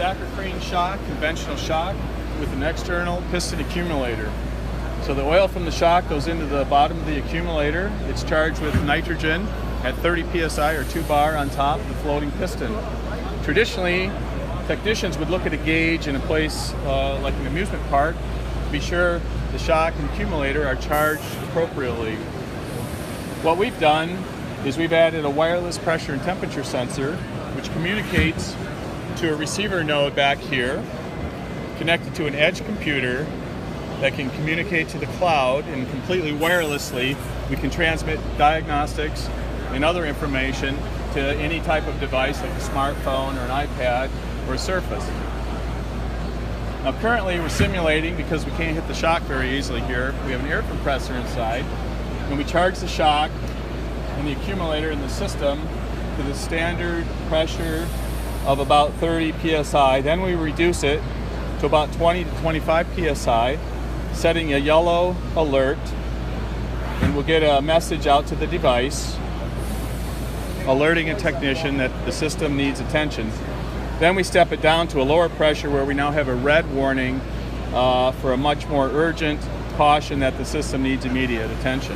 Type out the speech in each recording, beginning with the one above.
stacker crane shock, conventional shock, with an external piston accumulator. So the oil from the shock goes into the bottom of the accumulator. It's charged with nitrogen at 30 psi or 2 bar on top of the floating piston. Traditionally, technicians would look at a gauge in a place like an amusement park to be sure the shock and accumulator are charged appropriately. What we've done is we've added a wireless pressure and temperature sensor which communicates to a receiver node back here, connected to an edge computer that can communicate to the cloud, and completely wirelessly we can transmit diagnostics and other information to any type of device like a smartphone or an iPad or a Surface. Now currently we're simulating, because we can't hit the shock very easily here, we have an air compressor inside, and we charge the shock and the accumulator in the system to the standard pressure of about 30 psi. Then we reduce it to about 20 to 25 psi, setting a yellow alert, and we'll get a message out to the device alerting a technician that the system needs attention. Then we step it down to a lower pressure where we now have a red warning for a much more urgent caution that the system needs immediate attention.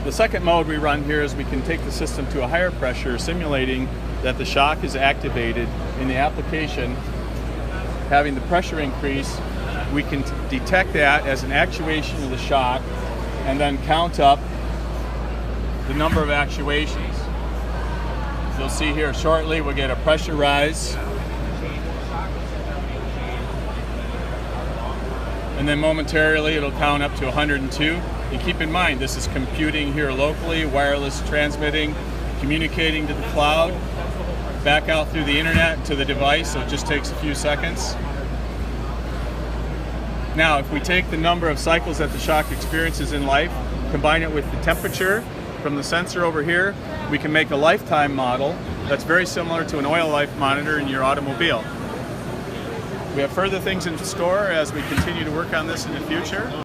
The second mode we run here is we can take the system to a higher pressure, simulating that the shock is activated in the application. Having the pressure increase, we can detect that as an actuation of the shock and then count up the number of actuations. You'll see here shortly we'll get a pressure rise, and then momentarily it'll count up to 102. And keep in mind, this is computing here locally, wireless transmitting, communicating to the cloud, back out through the internet to the device, so it just takes a few seconds. Now, if we take the number of cycles that the shock experiences in life, combine it with the temperature from the sensor over here, we can make a lifetime model that's very similar to an oil life monitor in your automobile. We have further things in store as we continue to work on this in the future.